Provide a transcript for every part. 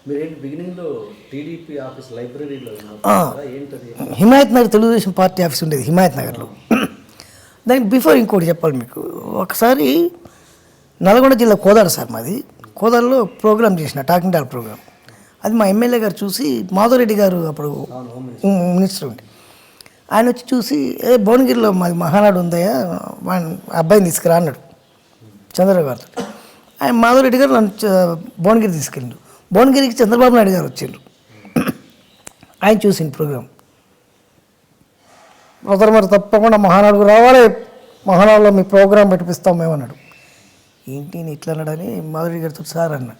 మీరేంటి బిగినింగ్లో TDP office లైబ్రరీలో ఏంటది? హిమాయత్ నగర్ తెలుగుదేశం పార్టీ ఆఫీస్ ఉండేది హిమాయత్ నగర్లో. దానికి బిఫోర్ ఇంకోటి చెప్పాలి మీకు. ఒకసారి నల్గొండ జిల్లా కోదాడ సార్ మాది. కోదాడలో ప్రోగ్రామ్ చేసిన టాకింగ్ టాక్ ప్రోగ్రామ్. అది మా ఎమ్మెల్యే గారు చూసి, మాధవరెడ్డి గారు అప్పుడు మినిస్టర్ ఉండి, ఆయన వచ్చి చూసి భువనగిరిలో మాది మహానాడు ఉందయ్యా, అబ్బాయిని తీసుకురా అన్నాడు చంద్రబాబు గారు. ఆయన మాధవరెడ్డి గారు నన్ను భువనగిరి తీసుకెళ్ళిండు. భువనగిరికి చంద్రబాబు నాయుడు గారు వచ్చిండ్రు. ఆయన చూసిండు ప్రోగ్రాం. మరి తప్పకుండా మహానాడుకు రావాలి, మహానాడులో మీ ప్రోగ్రాం పెట్టిస్తాం మేమన్నాడు. ఏంటి నేను ఇట్లా అన్నాడని మాధవరెడ్డి గారితో సార్ అన్న,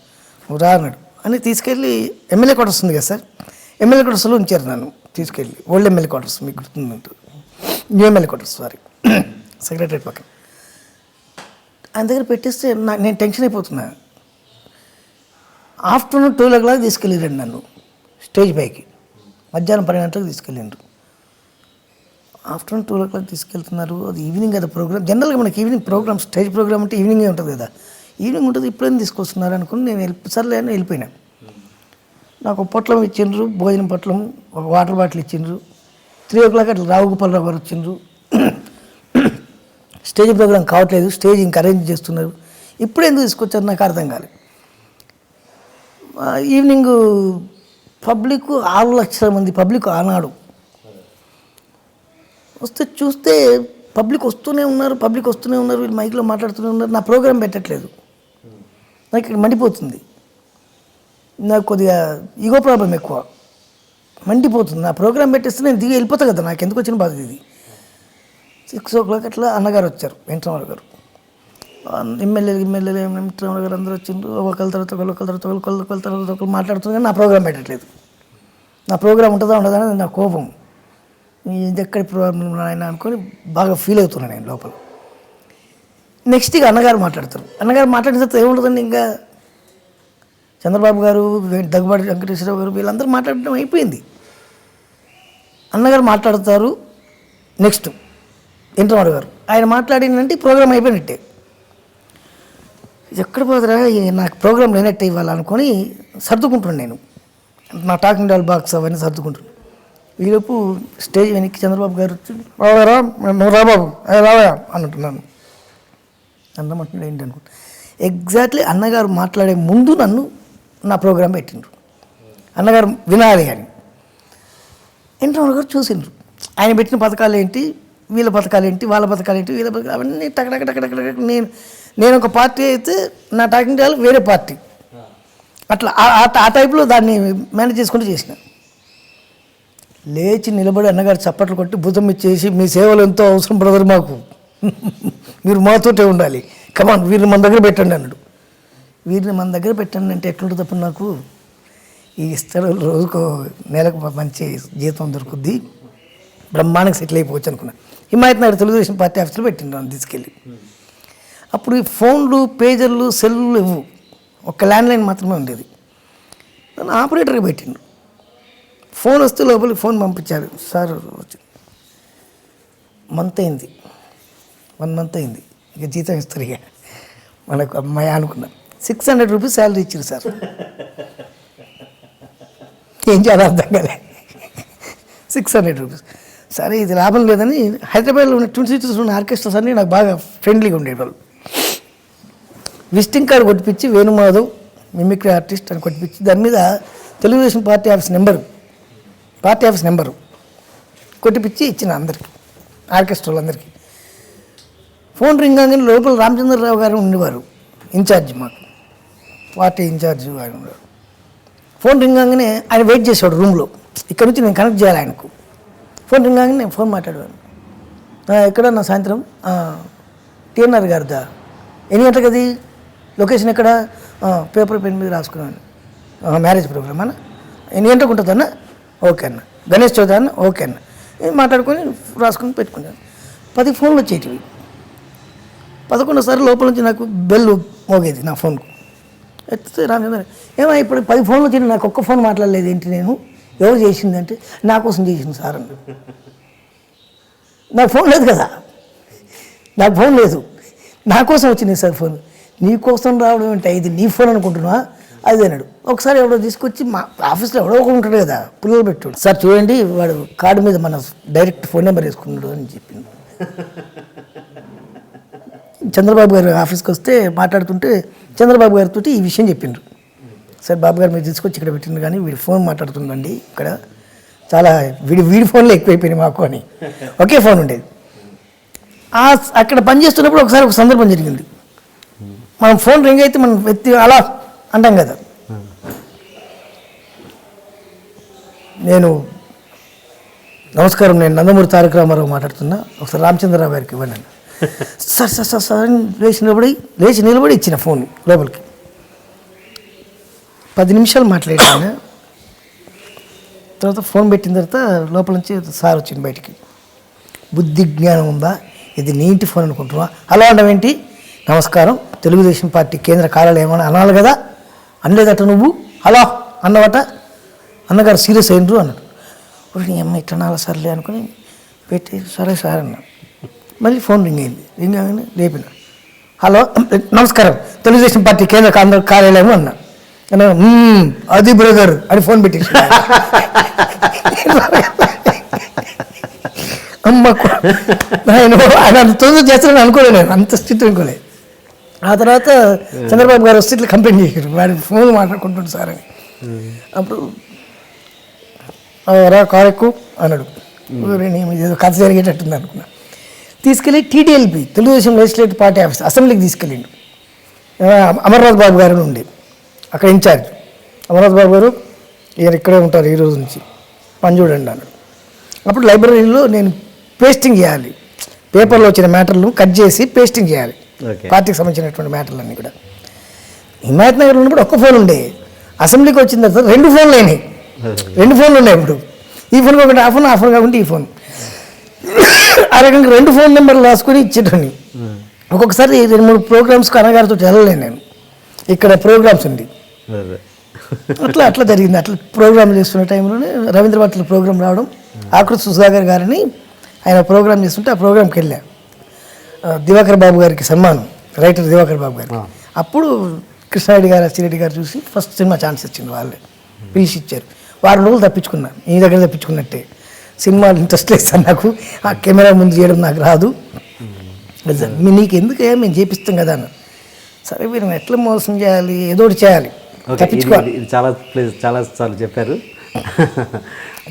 నువ్వు రా అన్నాడు. అని తీసుకెళ్ళి ఎమ్మెల్యే క్వార్టర్స్ ఉంది కదా సార్, ఎమ్మెల్యే క్వార్టర్స్లో ఉంచారు నన్ను తీసుకెళ్ళి. ఓల్డ్ ఎమ్మెల్యే క్వార్టర్స్ మీకు గుర్తుందంటూ, new MLA quarters sorry secretariat పక్కన. ఆయన దగ్గర పెట్టేస్తే నేను టెన్షన్ అయిపోతున్నా. ఆఫ్టర్నూన్ 12 o'clock తీసుకెళ్ళిరండి నన్ను స్టేజ్ పైకి. మధ్యాహ్నం 12 గంటలకు తీసుకెళ్ళిండ్రు. ఆఫ్టర్నూన్ 12 o'clock తీసుకెళ్తున్నారు. అది ఈవినింగ్ కదా ప్రోగ్రామ్. జనరల్గా మనకి ఈవినింగ్ ప్రోగ్రామ్, స్టేజ్ ప్రోగ్రామ్ అంటే ఈవినింగే ఉంటుంది కదా. ఈవినింగ్ ఉంటుంది, ఇప్పుడేం తీసుకొస్తున్నారు అనుకుని నేను సర్లే అని వెళ్ళిపోయినా. నాకు పొట్లం ఇచ్చిండ్రు, భోజనం పొట్లం, ఒక వాటర్ బాటిల్ ఇచ్చిండ్రు. 3 o'clock అట్లా రావుగోపాలరావు గారు వచ్చిండ్రు. స్టేజ్ ప్రోగ్రామ్ కావట్లేదు, స్టేజ్ ఇంకా అరేంజ్ చేస్తున్నారు. ఇప్పుడు ఎందుకు తీసుకొచ్చారు నాకు అర్థం కాలేదు. ఈవినింగ్ పబ్లిక్ 6 లక్షల మంది పబ్లిక్ ఆనాడు వస్తే చూస్తే పబ్లిక్ వస్తూనే ఉన్నారు, వీళ్ళు మైక్లో మాట్లాడుతూనే ఉన్నారు. నా ప్రోగ్రాం పెట్టట్లేదు. నాకు ఇక్కడ మండిపోతుంది. నాకు కొద్దిగా ఈగో ప్రాబ్లం ఎక్కువ, మండిపోతుంది. నా ప్రోగ్రాం పెట్టేస్తే నేను దిగి వెళ్ళిపోతా కదా, నాకు ఎందుకు వచ్చిన బాధ ఇది. 6 o'clock అట్లా అన్నగారు వచ్చారు, వెంకటరామరావు గారు. ఎమ్మెల్యే వెంకటరామరావు గారు అందరూ వచ్చిండ్రు. ఒకళ్ళ తర్వాత ఒకళ్ళు మాట్లాడుతున్నారు, కానీ నా ప్రోగ్రాం పెట్టట్లేదు. నా ప్రోగ్రాం ఉంటుందా ఉండదని నా కోపం. ఇది ఎక్కడి ప్రోగ్రాం ఆయన అనుకొని బాగా ఫీల్ అవుతున్నాను నేను లోపల. నెక్స్ట్ ఇక అన్నగారు మాట్లాడతారు. అన్నగారు మాట్లాడిన తర్వాత ఏముంటుందండి, ఇంకా చంద్రబాబు గారు, దగ్గుబాటి వెంకటేశ్వరరావు గారు వీళ్ళందరూ మాట్లాడడం అయిపోయింది. అన్నగారు మాట్లాడతారు. నెక్స్ట్ వెంకటరామరావు గారు ఆయన మాట్లాడినంటే ప్రోగ్రాం అయిపోయినట్టే. ఎక్కడ పోదురా నాకు ప్రోగ్రాం లేనట్టే ఇవ్వాలనుకొని సర్దుకుంటున్నాను నేను. నా టాకింగ్ డాల్ బాక్స్ అవన్నీ సర్దుకుంటున్నాను. ఈలోపు స్టేజ్ వెనక్కి చంద్రబాబు గారు వచ్చి రావారా, నువ్వు రాబాబు రావా అన్నట్టున్నాను. అన్నమంటున్నాడు ఏంటి అనుకుంటా. ఎగ్జాక్ట్లీ అన్నగారు మాట్లాడే ముందు నన్ను నా ప్రోగ్రాం పెట్టిండ్రు. అన్నగారు వినాలి అని. వెంకటరామరావు గారు చూసిండ్రు. ఆయన పెట్టిన పథకాలు ఏంటి, వీళ్ళ పథకాలు ఏంటి, వాళ్ళ పథకాలు ఏంటి, వీళ్ళ పథకాలు అవన్నీ టక్ నేను ఒక పార్టీ అయితే నా టాకింగ్ డాల్ వేరే పార్టీ, అట్లా ఆ టైప్లో దాన్ని మేనేజ్ చేసుకుంటూ చేసిన. లేచి నిలబడి అన్నగారు చప్పట్లు కొట్టి భుజం ఇచ్చేసి, మీ సేవలు ఎంతో అవసరం బ్రదర్ మాకు, మీరు మాతోటే ఉండాలి, కమాన్ వీరిని మన దగ్గర పెట్టండి అన్నాడు. వీరిని మన దగ్గర పెట్టండి అంటే ఎట్లుంటుంది తప్ప నాకు ఈ ఇస్తారు, రోజుకో నెలకు మంచి జీతం దొరుకుద్ది, బ్రహ్మాండంగా సెటిల్ అయిపోవచ్చు అనుకున్నా. హిమాయత్ నగర్ తెలుగుదేశం పార్టీ ఆఫీస్లో పెట్టిండు నన్ను తీసుకెళ్ళి. అప్పుడు ఈ ఫోన్లు, పేజర్లు, సెల్లు ఇవ్వు, ఒక ల్యాండ్లైన్ మాత్రమే ఉండేది. నన్ను ఆపరేటర్గా పెట్టిండు. ఫోన్ వస్తే లోపలికి ఫోన్ పంపించారు. సార్ వచ్చి 1 month అయింది, ఇక జీతం ఇస్తారు, ఇక మనకు అమ్మాయి అనుకున్నాను. 600 rupees శాలరీ ఇచ్చారు సార్. ఏం చేయాలో అర్థం కాలే. 600 rupees. సరే ఇది లాభం లేదని హైదరాబాద్లో ఉన్న 2 cities ఉన్న ఆర్కెస్ట్రాస్ అన్నీ నాకు బాగా ఫ్రెండ్లీగా ఉండేవాళ్ళు. విజిటింగ్ కార్డు కొట్టిపించి వేణుమాధవ్ మిమిక్రీ ఆర్టిస్ట్ అని కొట్టిపించి దాని మీద తెలుగుదేశం పార్టీ ఆఫీస్ నెంబరు కొట్టిపించి ఇచ్చిన అందరికి, ఆర్కెస్ట్రాలు అందరికీ. ఫోన్ రింగ్ కానీ లోపల రామచంద్రరావు గారు ఉండేవారు, ఇన్ఛార్జ్, మాకు పార్టీ ఇన్ఛార్జ్ ఆయన ఉండేవారు. ఫోన్ రింగ్ కాగానే ఆయన వెయిట్ చేసేవాడు రూమ్లో. ఇక్కడ నుంచి నేను కనెక్ట్ చేయాలి ఆయనకు. ఫోన్ రింగ్ కాగానే నేను ఫోన్ మాట్లాడేవాను. ఎక్కడ నా సాయంత్రం టీఎన్ఆర్ గారిదా, ఎన్ని గంటలకు అది, లొకేషన్ ఎక్కడ, పేపర్ పెన్ మీద రాసుకున్నాను, మ్యారేజ్ ప్రోగ్రామ్ అన్న, ఎన్ని గంటలకు ఉంటుంది అన్న, ఓకే అన్న, గణేష్ చౌదరి అన్న, ఓకే అన్న, మాట్లాడుకొని రాసుకొని పెట్టుకున్నాను. 10 ఫోన్లు వచ్చేటివి. 11 లోపల నుంచి నాకు బెల్ మోగేది నా ఫోన్కు. ఎత్తితే రామచంద్ర ఏమో ఇప్పుడు 10 ఫోన్లు వచ్చి నాకు ఒక్క ఫోన్ మాట్లాడలేదు ఏంటి, నేను ఎవరు చేసిందంటే నా కోసం చేసింది సార్ అన్న. నాకు ఫోన్ లేదు కదా, నాకు ఫోన్ లేదు, నా కోసం వచ్చింది సార్ ఫోన్. నీ కోసం రావడం అంటే ఇది నీ ఫోన్ అనుకుంటున్నా, అది అన్నాడు. ఒకసారి ఎవడో తీసుకొచ్చి మా ఆఫీస్లో ఎవడో ఒకడు ఉంటాడు కదా పిల్లలు పెట్టాడు. సార్ చూడండి వాడు కార్డు మీద మన డైరెక్ట్ ఫోన్ నెంబర్ వేసుకున్నాడు అని చెప్పింది. చంద్రబాబు గారు ఆఫీస్కి వస్తే మాట్లాడుతుంటే చంద్రబాబు గారితో ఈ విషయం చెప్పిండ్రు. సార్ బాబు గారు మీరు తీసుకొచ్చి ఇక్కడ పెట్టిండ్రు కానీ వీడి ఫోన్ మాట్లాడుతుందండి ఇక్కడ చాలా వీడి ఫోన్లో ఎక్కువైపోయినాయి మాకు అని. ఒకే ఫోన్ ఉండేది. అక్కడ పనిచేస్తున్నప్పుడు ఒకసారి ఒక సందర్భం జరిగింది. మనం ఫోన్ రింగ్ అయితే మనం వ్యక్తి అలా అంటాం కదా. నేను నమస్కారం, నేను నందమూరి తారక రామారావు మాట్లాడుతున్నా, ఒకసారి రామచంద్రరావు గారికి ఇవ్వండి. సార్ సార్ సార్ సార్ లేచి నిలబడి ఇచ్చిన ఫోన్ లోపలికి 10 నిమిషాలు మాట్లాడాను. తర్వాత ఫోన్ పెట్టిన తర్వాత లోపల నుంచి సార్ వచ్చింది బయటికి. బుద్ధి జ్ఞానం ఉందా, ఇది నీ ఇంటి ఫోన్ అనుకుంటున్నా, హలో అనడం ఏంటి, నమస్కారం తెలుగుదేశం పార్టీ కేంద్ర కార్యాలయం అని అనాలి కదా, అనలేదట నువ్వు, హలో అన్నవట, అన్నగారు సీరియస్ అయినరు అన్నాడు. నీ అమ్మ ఇట్లా నాలుగు సర్లే అనుకుని పెట్టి సరే సార్ అన్నా. మళ్ళీ ఫోన్ రింగ్ అయింది. రింగ్ అయ్యాని లేపిన, హలో నమస్కారం తెలుగుదేశం పార్టీ కేంద్ర కార్యాలయం అన్నా. అది బ్రదర్ అని ఫోన్ పెట్టేసి అమ్మ ఆయన అంత తొందర చేస్తానని అనుకోలేదు, నేను అంత స్థితి అనుకోలేదు. ఆ తర్వాత చంద్రబాబు గారు వస్తే ఇట్లా కంప్లైంట్ చేశారు, వాడి ఫోన్ మాట్లాడుకుంటుంది సార్ అని. అప్పుడు రా కారు ఎక్కువ అన్నాడు. ఏదో కథ జరిగేటట్టుంది అనుకున్నా. తీసుకెళ్ళి టీటీఎల్పీ తెలుగుదేశం లెజిస్లేటివ్ పార్టీ ఆఫీస్ అసెంబ్లీకి తీసుకెళ్ళిండు. అమర్నాథ్ బాబు గారు ఉండే అక్కడ ఇన్ఛార్జ్. అమర్నాథ్ బాబు గారు ఈయన ఇక్కడే ఉంటారు ఈ రోజు నుంచి, పని చూడండి అన్నాడు. అప్పుడు లైబ్రరీలో నేను పేస్టింగ్ చేయాలి, పేపర్లో వచ్చిన మ్యాటర్లు కట్ చేసి పేస్టింగ్ చేయాలి, పార్టీకి సంబంధించినటువంటి మ్యాటర్లన్నీ కూడా. హిమాయత్ నగర్లో ఉన్నప్పుడు ఒక్క ఫోన్ ఉండే, అసెంబ్లీకి వచ్చిన తర్వాత 2 ఫోన్లు అయినాయి. 2 ఫోన్లు ఉన్నాయి ఇప్పుడు. ఈ ఫోన్ ఒకటి ఆ ఫోన్, ఆ ఫోన్ కాకుండా ఈ ఫోన్. ఆ రకంగా 2 ఫోన్ నెంబర్లు రాసుకొని ఇచ్చేటండి. ఒక్కొక్కసారి 2-3 ప్రోగ్రామ్స్కి అన్నగారితో వెళ్ళలేను నేను, ఇక్కడ ప్రోగ్రామ్స్ ఉంది. అట్లా జరిగింది. అట్లా ప్రోగ్రామ్ చేస్తున్న టైంలోనే రవీంద్ర భారతిలో ప్రోగ్రామ్ రావడం, ఆకృతి సుధాకర్ గారిని ఆయన ప్రోగ్రామ్ చేస్తుంటే ఆ ప్రోగ్రామ్కి వెళ్ళా. దివాకర్ బాబు గారికి సన్మానం, రైటర్ దివాకర్ బాబు గారికి. అప్పుడు కృష్ణారెడ్డి గారు, అచ్చిరెడ్డి గారు చూసి ఫస్ట్ సినిమా ఛాన్స్ ఇచ్చింది, వాళ్ళే పిలిచి ఇచ్చారు. 4 రోజులు తప్పించుకున్నాను, ఈ దగ్గర తప్పించుకున్నట్టే. సినిమాలు ఇంట్రెస్ట్ లేదు సార్ నాకు, ఆ కెమెరా ముందు చేయడం నాకు రాదు, నీకు ఎందుకు మేము చేపిస్తాం కదా అన్న. సరే మీరు ఎట్లా మోసం చేయాలి, ఏదో ఒకటి చేయాలి, తప్పించుకోవాలి. చాలా సార్లు చెప్పారు.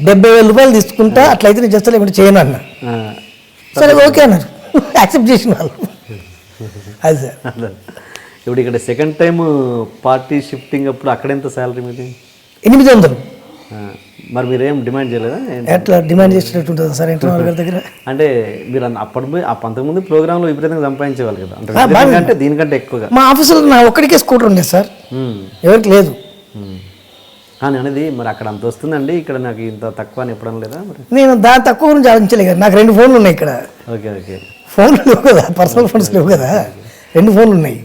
70,000 రూపాయలు తీసుకుంటా, అట్లయితే నేను చేస్తా, లేకుంటే చేయను అన్న. సరే ఓకే అన్నారు, యాక్సెప్ట్ చేసిన వాళ్ళు. అది సార్. ఇప్పుడు ఇక్కడ సెకండ్ టైం పార్టీ షిఫ్టింగ్ అప్పుడు అక్కడ ఎంత శాలరీ మీది? 800. మరి మీరేం డిమాండ్ చేయలేదా? ఎట్లా డిమాండ్ చేసినట్టు ఉంటుంది సార్ ఇంటర్నల్ గారి దగ్గర? అంటే మీరు అంతకుముందు ప్రోగ్రాంలో విపరీతంగా సంపాదించేవాళ్ళు కదా, అంటే దీనికంటే ఎక్కువగా. మా ఆఫీసులో నా ఒక్కడికే స్కూటర్ ఉండేది సార్, ఎవరికి లేదు. కానీ అనేది మరి అక్కడ అంత వస్తుందండి, ఇక్కడ నాకు ఇంత తక్కువ అని ఎప్పుడన్నా లేదా? మరి నేను దాని తక్కువ గురించి ఆలోచించలే కదా, నాకు 2 ఫోన్లు ఉన్నాయి ఇక్కడ. ఓకే ఓకే, ఫోన్లు లేవు కదా, పర్సనల్ ఫోన్స్ లేవు కదా, 2 ఫోన్లు ఉన్నాయి.